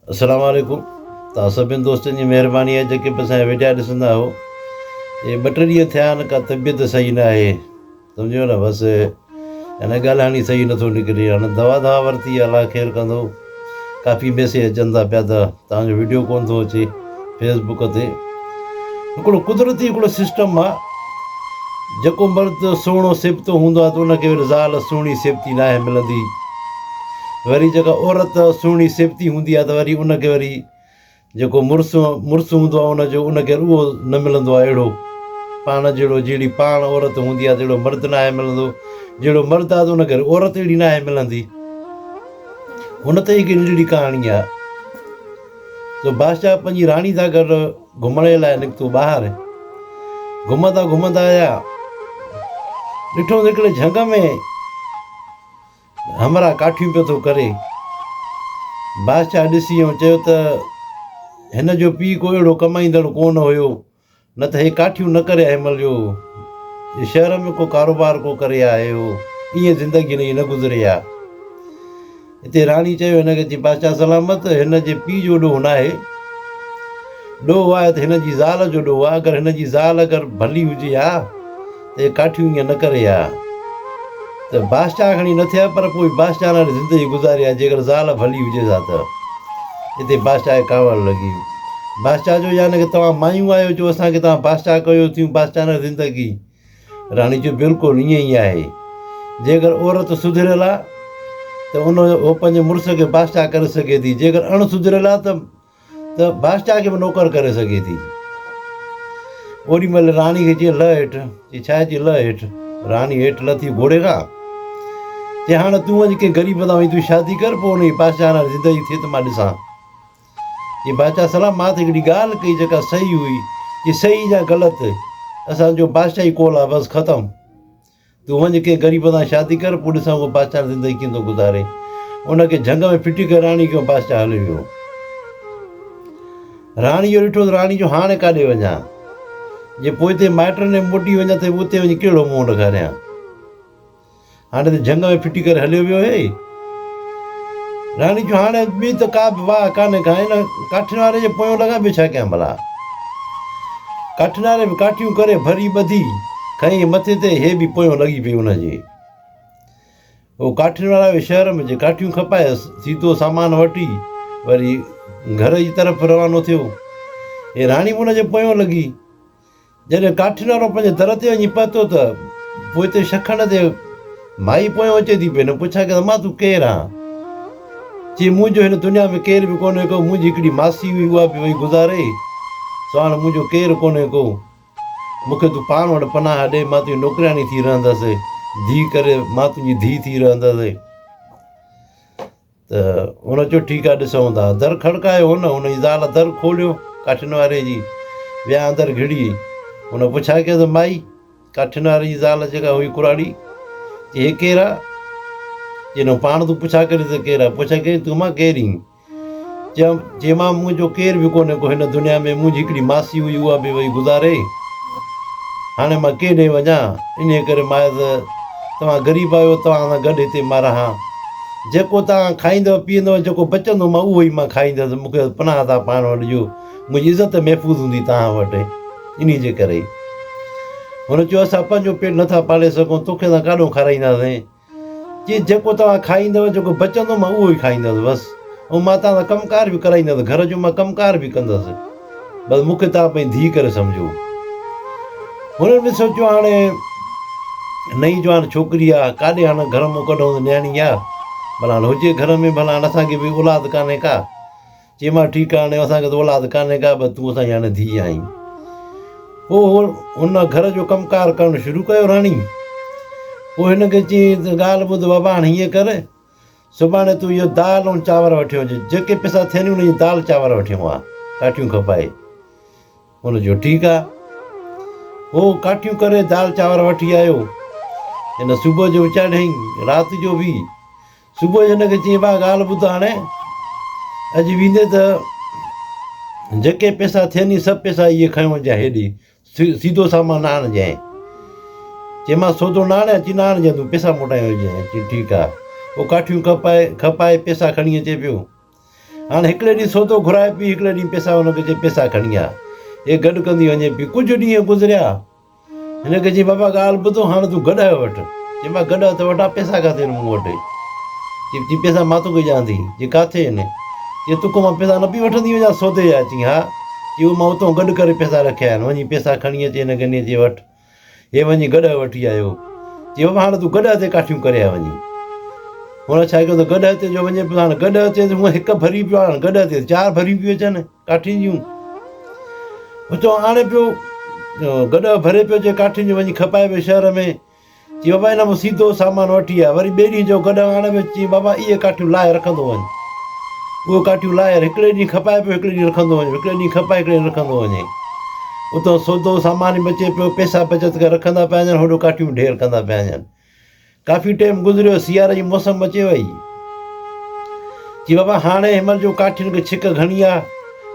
अस्सलाम वालेकुम। तव्हां सभिनि दोस्तनि जी महिरबानी आहे जेके बि असांजा वीडिया ॾिसंदा आहियो। इहे 2-3 ॾींहं थिया आहिनि, का तबियत सही न आहे, सम्झो न। बसि हिन ॻाल्हाइण ई सही नथो निकिरे। हाणे दवा वरिती, अलाह ख़ैरु कंदो। काफ़ी मैसेज अचनि था पिया त तव्हांजो वीडियो कोन थो अचे फेसबुक ते। हिकिड़ो कुदरती हिकिड़ो सिस्टम आहे, जेको मर्द सुहिणो सिबतो हूंदो आहे त उनखे वरी ज़ाल सुहिणी सिबती न आहे मिलंदी। वरी जेका औरत सुहिणी सिबती हूंदी आहे त वरी उनखे वरी जेको मुड़ुसु हूंदो आहे उनखे उहो न मिलंदो आहे अहिड़ो पाण जहिड़ो। जहिड़ी पाण औरत हूंदी आहे तहिड़ो मर्द न आहे मिलंदो। जहिड़ो मर्द आहे त उनखे औरत अहिड़ी न आहे मिलंदी। हुन ते हिकु नंढड़ी कहाणी आहे। त बादशाह पंहिंजी राणी सां गॾु घुमण जे लाइ निकितो ॿाहिरि। घुमंदा घुमंदा आया, ॾिठो त हिकिड़े झंग में हमरा काठियूं पियो थो करे। बादशाह ॾिसी ऐं चयो त हिन जो पीउ को अहिड़ो कमाईंदड़ कोन हुयो, न त हे काठियूं न करे हिनमहिल जो शहर में को कारोबार को करे आयो, ईअं ज़िंदगी न गुज़रे आहे। हिते राणी चयो हिनखे, चई बादशाह सलामत, हिन जे पीउ जो ॾोह न आहे, ॾोह आहे त हिन जी ज़ाल जो ॾोह आहे। अगरि हिन जी ज़ाल अगरि भली हुजे हा त हे काठियूं ईअं न करे हा। त बादशाह खणी न थिया, पर पोइ बादशाह हाणे ज़िंदगी गुज़ारी आहे जेकर ज़ाल भली हुजे हा त। हिते बादशाह खे कावड़ लॻी। बादशाह जो यानी की तव्हां मायूं आहियो जो असांखे तव्हां बादशाह कयो थियूं, बादशाह न ज़िंदगी। राणी जो बिल्कुलु ईअं ई आहे। जेकर औरत सुधरियल आहे त उहो पंहिंजे मुड़ुस खे बादशाह करे सघे थी। जेकर अण सुधरियल आहे त बादशाह खे बि नौकर करे सघे थी। ओॾी महिल राणी खे चई लह हेठि। चई छा आहे? चई लह हेठि। राणी हेठि लथी घोड़े खां। चई हाणे तूं वञी कंहिं ग़रीब सां वञी तूं शादी कर, पोइ हुनजी बादशाह ज़िंदगी थिए त मां ॾिसां। चई बादशाह सलाम, मां त हिकिड़ी ॻाल्हि कई जेका सही हुई। चई सही या ग़लति, असांजो बादशाह ई कोल आहे, बसि ख़तमु। तूं वञी कंहिं ग़रीब सां शादी कर, पोइ ॾिसां उहो बादशाह ज़िंदगी कीअं थो गुज़ारे। उनखे झंग में फिटी करे राणी कयो, बादशाह हली वियो। राणी जो ॾिठो त राणी जो हाणे काॾे वञा, जे पोइ हिते माइटनि में मोटी वञा त उते वञी कहिड़ो मुंहुं ॾेखारियां। हाणे त झंग में फिटी करे हलियो वियो हे। राणी जो हाणे ॿी त का बि वाह कान्हे का, हिन काठियुनि वारे जे पोयों लॻा बि छा कयां भला। काठियुनि वारे बि काठियूं करे भरी ॿधी खईं मथे ते, हे बि पोयों लॻी पई हुनजे। उहो काठियुनि वारा शहर में जे काठियूं खपायसि, सीधो सामान वठी वरी घर जी तरफ़ रवानो थियो। हे राणी बि हुनजे पोयों लॻी। जॾहिं काठियुनि वारो पंहिंजे दर ते वञी पहुतो त पोइ हिते शखण ते माई पोयों अचे थी पई। न पुछा की मां तूं केरु आहीं? चई मुंहिंजो हिन दुनिया में केरु बि कोन्हे को, मुंहिंजी हिकिड़ी मासी हुई, उहा बि वई गुज़ारे, सो हाणे मुंहिंजो केरु कोन्हे को। मूंखे तूं पाण वटि पनाह ॾे, मां तुंहिंजी नौकराणी थी रहंदसि, धीउ करे मां तुंहिंजी धीउ थी रहंदसि। त हुन चयो ठीकु आहे, ॾिसूं था। दर खड़कायो हुनजी ज़ाल दर खोलियो काठियुनि वारे जी, विया अंदरि घिड़ी। हुन पुछा कयोसि माई, काठियुनि वारे जी ज़ाल जेका हुई कुराड़ी, चई हे केरु आहे? चई न पाण तूं पुछा करी त केरु आहे? पुछा कई तूं मां केरु आहीं? चई मां मुंहिंजो केरु बि कोन्हे को हिन दुनिया में, मुंहिंजी हिकिड़ी मासी हुई, उहा बि वई गुज़ारे, हाणे मां केॾे वञा। इन करे मां त तव्हां ग़रीब आहियो, तव्हां सां गॾु हिते मां रहां। जेको तव्हां खाईंदव पीअंदव, जेको बचंदो मां उहो ई मां खाईंदसि। मूंखे पनाह था पाण वटि ॾियो, मुंहिंजी इज़त महफ़ूज़ हूंदी तव्हां वटि। इन जे करे हुन चयो असां पंहिंजो पेट नथा पाले सघूं, तोखे असां काॾों खाराईंदासीं। चई जेको तव्हां खाईंदव, जेको बचंदो मां उहो ई खाईंदसि बसि। ऐं मां तव्हां सां कमकार बि कराईंदसि, घर जो मां कमकार बि कंदसि, बसि मूंखे तव्हां पंहिंजी धीउ करे सम्झो। हुननि बि सोचियो हाणे नई जवान छोकिरी आहे, काॾे हाणे घर मां कढूं त न्याणी आहे, भला हाणे हुजे घर में, भला हाणे असांखे बि औलाद कान्हे का। चई मां ठीकु आहे, हाणे असांखे त औलाद कान्हे का, बसि तूं असांजी हाणे धीउ आहीं। पोइ हुन घर जो कमकार करणु शुरू कयो राणी। पोइ हिनखे चई त ॻाल्हि ॿुध बाबा, हाणे हीअं कर, सुभाणे तूं इहो दाल ऐं चांवर वठी अचु, जेके पैसा थियनि उनजी दाल चांवर वठियो आहे, काठियूं खपाए। हुन चयो ठीकु आहे। हो काठियूं करे दाल चांवर वठी आयो। हिन सुबुह जो विचारियईं, राति जो बि। सुबुह जो हिनखे चई भाउ ॻाल्हि ॿुध, हाणे अॼु वेंदे त जेके पैसा थियनि सभु पैसा इहे खयो वञे हेॾे, सीधो सामान न आणजांइ। चई मां सौदो न आणियां? अची न आणजांइ, तूं पैसा मोटाए वञजांइ। चई ठीकु आहे। उहो काठियूं खपाए पैसा खणी अचे पियो। हाणे हिकिड़े ॾींहुं सौदो घुराए पई, हिकिड़े ॾींहुं पैसा हुनखे चई पैसा खणी आ, हे गॾु कंदी वञे पई। कुझु ॾींहं गुज़रिया, हिनखे चई बाबा ॻाल्हि ॿुधो, हाणे तूं गॾु वठि। चई मां गॾु त वठां, पैसा किथे आहिनि मूं वटि? चई पैसा मां तोखे ॾियां थी। चई किथे आहिनि? चई तोखां मां पैसा न पई वठंदी वञा सौदे जा? चई हा। चई उहो मां उतां गॾु करे पैसा रखिया आहिनि, वञी पैसा खणी अचे हिनखे ॾिए। चई वठि, हे वञी गॾु वठी आयो। चई बाबा हाणे तूं गॾु ते काठियूं करे आ वञी। हुन छा कयो त गॾु ते जो वञे पियो, हाणे गॾु ते हूअं हिकु भरी पियो, हाणे गॾु ते 4 भरी पियूं अचनि काठियुनि जूं। उतां आणे पियो, गॾु भरे पियो अचे काठियुनि जूं, वञी खपाए पियो शहर में। चई बाबा हिन मां सीधो सामान वठी आ। वरी ॿिए ॾींहुं जो गॾु आणे पियो। चई बाबा इहे काठियूं लाहे रखंदो वञि। उहो काठियूं लाहे हिकिड़े ॾींहुं खपाए पियो, हिकिड़े ॾींहुं रखंदो वञे, हिकिड़े ॾींहुं खपाए, हिकिड़े ॾींहुं रखंदो वञे। उतां सौदो सामान ई बचे पियो, पैसा बचति करे रखंदा पिया वञनि, होॾो काठियूं ढेर कंदा पिया वञनि। काफ़ी टाइम गुज़रियो, सियारे जी मौसम अचे वई। चई बाबा हाणे हिनमहिल जो काठियुनि खे छिक घणी आहे,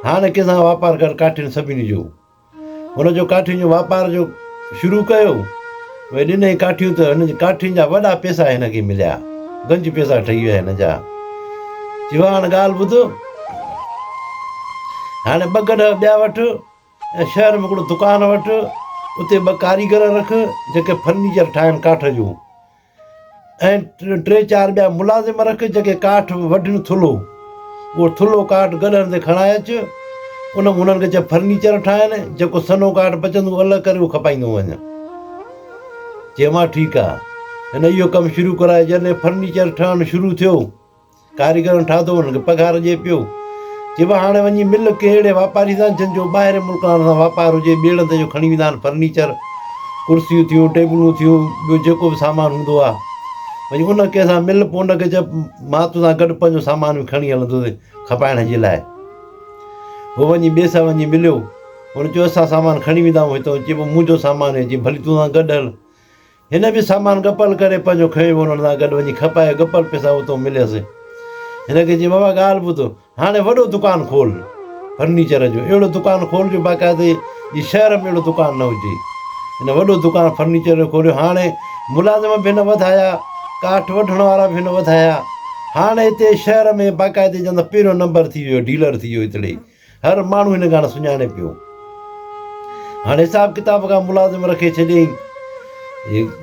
हाणे कंहिंसां वापारु कर काठियुनि सभिनी जो। हुनजो काठियुनि जो वापार जो शुरू कयो। भई ॾिनई काठियूं त हिन जी काठियुनि जा वॾा पैसा हिनखे मिलिया, गंज पैसा ठही विया हिन जा। चई हाणे ॻाल्हि ॿुध, हाणे 2 गॾ ॿिया वठि ऐं शहर में हिकिड़ो दुकानु वठि, उते 2 कारीगर रख जेके फर्नीचर ठाहिनि काठ जो, ऐं 3-4 ॿिया मुलाज़िम रख जेके काठ वढनि थुल्हो। उहो थुल्हो काठ गॾनि ते खणाए अचु, उन्हनि खे चए फर्नीचर ठाहिनि, जेको सनो काठ बचंदो अलॻि करे उहो खपाईंदो वञे। चई मां ठीकु आहे। हिन इहो कमु शुरू कराए। जॾहिं फर्नीचर ठहणु शुरू थियो, कारीगरनि ठातो, हुनखे पघार ॾिए पियो। चई हाणे वञी मिल के अहिड़े वापारी सां जंहिंजो ॿाहिरि मुल्कनि सां वापारु हुजे, ॿेड़नि ते जो खणी वेंदा आहिनि फर्नीचर, कुर्सियूं थियूं, टेबलूं थियूं, ॿियो जेको बि सामान हूंदो आहे, वञी उन कंहिंसां मिल। पोइ उनखे चए मां तोसां गॾु पंहिंजो सामान बि खणी हलंदुसि खपाइण जे लाइ। उहो वञी ॿिए सां वञी मिलियो, हुन चयो असां सामान खणी वेंदा आहियूं हितां। चई पोइ मुंहिंजो सामान आहे। चई भली तूं सां गॾु हल। हिन बि सामान गपल करे पंहिंजो खयो, हुननि सां गॾु वञी खपाए गपल पैसा उतां मिलियसि। हिनखे चई बाबा ॻाल्हि ॿुधो, हाणे वॾो दुकानु खोल फर्नीचर जो, अहिड़ो दुकानु खोल जो बाक़ाइदे ई शहर में अहिड़ो दुकानु न हुजे। हिन वॾो दुकानु फर्नीचर जो खोलियो। हाणे मुलाज़िम बि हिन वधाया, काठ वठण वारा बि हिन वधाया। हाणे हिते शहर में बाक़ाइदे चवंदा पहिरियों नंबर थी वियो, डीलर थी वियो हिते। हर माण्हू हिन खां सुञाणे पियो। हाणे हिसाब किताब खां मुलाज़िम रखे छॾियईं।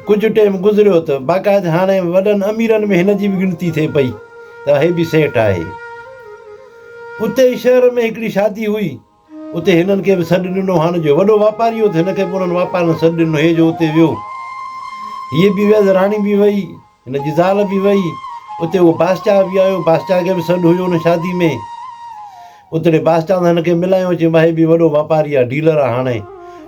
कुझु टाइम गुज़रियो त बाक़ाइदे हाणे वॾनि अमीरनि में हिन जी बि गिनती थिए पई त हे बि सेठ आहे। उते शहर में हिकिड़ी शादी हुई, उते हिननि खे बि सॾु ॾिनो। हाणे जो वॾो वापारी हो त हिनखे बि उन्हनि वापारियुनि सॾु ॾिनो। हे जो उते वियो, हीअ बि वियसि, राणी बि वई, हिन जी ज़ाल बि वई। उते उहो बादशाह बि आयो, बादशाह खे बि सॾु हुयो हुन शादी में। उते बादशाह सां हिनखे मिलायो। चई मां हे बि वॾो वापारी आहे, डीलर आहे। हाणे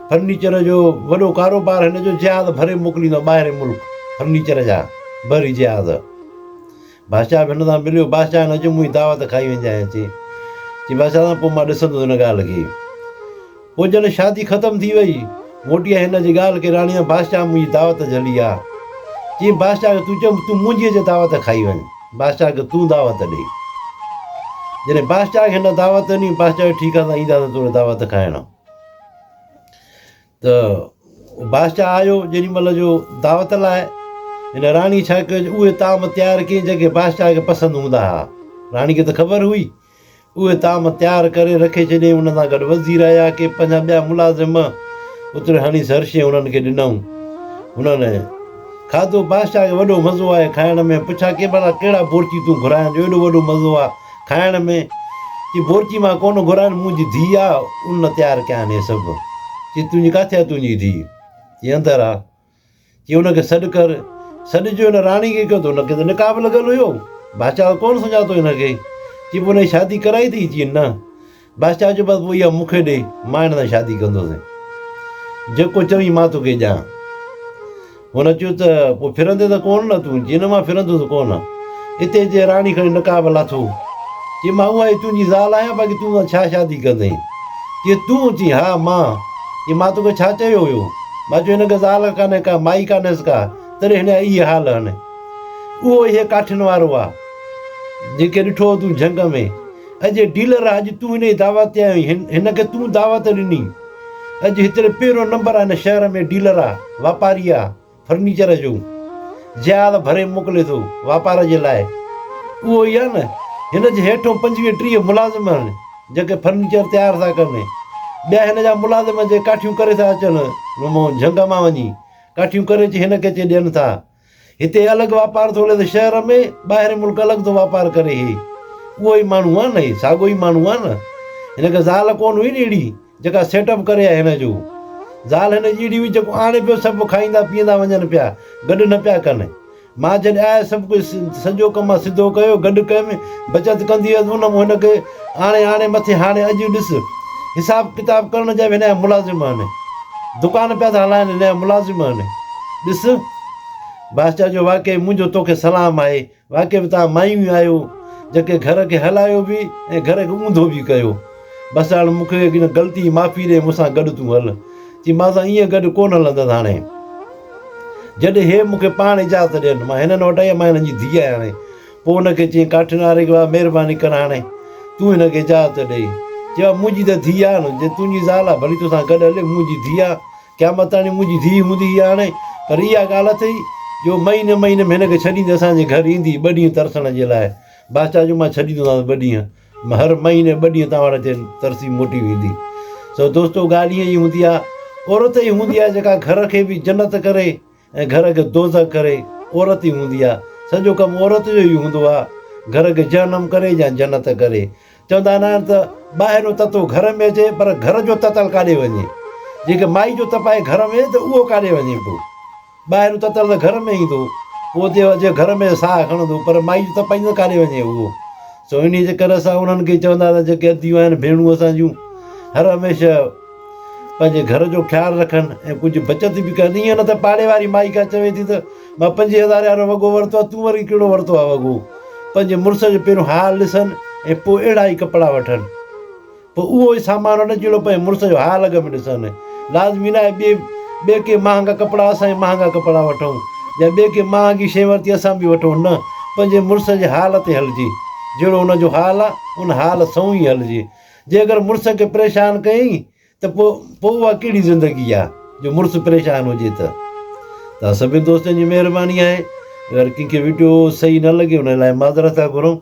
फर्नीचर जो वॾो कारोबार हिन जो जहाज़ भरे मोकिलींदो ॿाहिरि मुल्क, फर्नीचर जा भरी जहाज़। बादशाह बि हिन सां मिलियो। बादशाह न चयो मुंहिंजी दावत खाई वञजांइ। चई बादशाह सां पोइ मां ॾिसंदुसि हिन ॻाल्हि खे। पोइ जॾहिं शादी ख़तमु थी वई, मोटी आहे हिन जी ॻाल्हि खे राणी बादशाह मुंहिंजी दावत झली आहे। चई बादशाह खे तूं चओ तूं मुंहिंजीअ जे दावत खाई वञ, बादशाह खे तूं दावत ॾे। जॾहिं बादशाह खे हिन दावत ॾिनी, बादशाह ठीकु आहे ईंदासीं तोखे दावत खाइण। त बादशाह आयो जेॾी महिल जो दावत लाइ। हिन राणी छा कयो, उहे ताम तयारु कई जेके बादशाह खे पसंदि हूंदा हुआ। राणी खे त ख़बर हुई। उहे ताम तयारु करे रखे छॾियईं। हुन सां गॾु वज़ीर आया के पंहिंजा ॿिया मुलाज़िम, उते हणी सरशे हुननि खे ॾिनऊं। हुननि खाधो। बादशाह खे वॾो मज़ो आहे खाइण में। पुछा के भला कहिड़ा बोरची तूं घुराइण जो एॾो वॾो मज़ो आहे खाइण में? चई बोरची मां कोन घुराइण, मुंहिंजी धीउ आहे उन तयारु कया आहिनि हे सभु। चई तुंहिंजी किथे आहे तुंहिंजी धीउ? चई अंदरि आहे। चई हुनखे सॾु कर। सॾु जो हिन राणी खे कयो त हुनखे त निकाब लॻल हुयो, बादशाह कोन सुञातो हिनखे। चई पोइ हुनजी शादी कराई अथई? चई न। बादशाह जो बसि पोइ इहा मूंखे ॾे, मां हिन सां शादी कंदुसि, जेको चवई मां तोखे ॾियां। हुन चयो त पोइ फिरंदे त कोन न तूं? चई न मां फिरंदुसि कोन। हिते जे राणी खणी निकाब लाथो। चई मां उहा ई तुंहिंजी ज़ाल आहियां, बाक़ी तूं छा शादी कंदई? चई तूं? चई हा मां। चई मां तोखे छा चयो हुयो? मां चयो हिनखे ज़ाल कान्हे का, माई कान्हेसि का, तॾहिं हिन इहे हाल आहिनि। उहो इहे काठियुनि वारो आहे जेके ॾिठो तूं जंग में। अॼु डीलर आहे, अॼु तूं हिन जी दावत ते आहीं, हिनखे तूं दावत ॾिनी। अॼु हिते पहिरियों नंबर आहे हिन शहर में, डीलर आहे, वापारी आहे फर्नीचर जो, जहाज़ भरे मोकिले थो वापार जे लाइ। उहो ई आहे न, हिन जे हेठो 25-30 मुलाज़िम आहिनि जेके फर्नीचर तयारु था कनि। ॿिया हिन जा मुलाज़िम जे काठियूं करे था अचनि झंग मां वञी काठियूं करे अची हिन खे अची ॾियनि था। हिते अलॻि वापारु थो हले त शहर में ॿाहिरि मुल्क अलॻि थो वापारु करे। हे उहो ई माण्हू आहे न, हे साॻियो ई माण्हू आहे न। हिनखे ज़ाल कोन हुई न अहिड़ी जेका सेटअप करे आहे हिन जो। ज़ाल हिन जी अहिड़ी हुई जेको आणे पियो सभु खाईंदा पीअंदा वञनि पिया, गॾु न पिया कनि। मां जॾहिं आया सभु कुझु सॼो कमु सिधो कयो, गॾु कयुमि, बचति कंदी हुअसि। उन मूं हिनखे आणे मथे हाणे अॼु ॾिस हिसाबु किताबु करण जा बि हिन जा मुलाज़िम आहिनि, दुकान पिया था हलाइनि हिन जा मुलाज़िम आहिनि। ॾिस बादशाह जो वाक़ई मुंहिंजो तोखे सलाम आहे। वाक़ई बि तव्हां मायूं आहियो जेके घर खे हलायो बि ऐं घर खे ऊंधो बि कयो। बसि हाणे मूंखे हिन ग़लती माफ़ी ॾे, मूंसां गॾु तूं हल। चई मां सां ईअं गॾु कोन हलंदसि। हाणे जॾहिं हे मूंखे पाण इजाज़त ॾियनि, मां हिननि वटि आई, मां हिननि जी धीउ आहियां। हाणे पोइ हुनखे चई काठियुनि वारे खे महिरबानी कर, हाणे तूं हिनखे इजाज़त ॾेई। चयो मुंहिंजी त धीउ आहे न, जे तुंहिंजी ज़ाल आहे भली तोसां गॾु हले, मुंहिंजी धीउ आहे, क़यामत ताणी मुंहिंजी धीउ हूंदी हाणे। पर इहा ॻाल्हि अथई जो महीने में हिनखे छॾींदे असांजे घर ईंदी 2 ॾींहं तरसण जे लाइ। बादशाह जो मां छॾींदो आहियां 2 ॾींहं, हर महीने 2 ॾींहं तव्हां वटि अचे तरसी मोटी वेंदी। सो दोस्तो ॻाल्हि ईअं ई हूंदी आहे। औरत ई हूंदी आहे जेका घर खे बि जन्नत करे ऐं घर खे दोज़ख करे। औरत ई हूंदी आहे, सॼो कमु औरत जो ई हूंदो आहे, घर खे जहन्नम करे या जन्नत करे। चवंदा आहिनि त ॿाहिरियों ततो घर में अचे पर घर जो ततल काॾे वञे। जेके माई जो तपाए घर में त उहो काॾे वञे पोइ, ॿाहिरियों ततल त घर में ईंदो, पोइ जे अचे घर में साह खणंदो, पर माई जो तपाईंदो काॾे वञे उहो। सो इन जे करे असां उन्हनि खे चवंदा त जेके अदियूं आहिनि भेणूं असांजूं, हर हमेशह पंहिंजे घर जो ख़्यालु रखनि ऐं कुझु बचति बि कनि। ईअं न त पाड़े वारी माई का चवे थी त मां 5000 वारो वॻो वरितो आहे, तूं वरी कहिड़ो वरितो आहे वॻो। पंहिंजे मुड़ुस जो पहिरियों हाल ॾिसनि ऐं पोइ अहिड़ा ई कपिड़ा वठनि। पोइ उहो ई सामान वठनि जहिड़ो पंहिंजे मुड़ुस जो हाल अॻ में ॾिसनि। लाज़मी न आहे ॿिए के महांगा कपिड़ा असां महांगा कपिड़ा वठूं या ॿिए खे महांगी शइ वरिती असां बि वठूं। न, पंहिंजे मुड़ुस जे हाल ते हलिजी, जहिड़ो हुनजो हाल आहे उन हाल सऊं ई हलिजे। जे अगरि मुड़ुस खे परेशान कयईं त पोइ उहा कहिड़ी ज़िंदगी आहे जो मुड़ुसु परेशान हुजे त। सभिनी दोस्तनि जी महिरबानी आहे। अगरि कंहिंखे वीडियो सही न लॻे हुन लाइ माज़रत था घुरूं।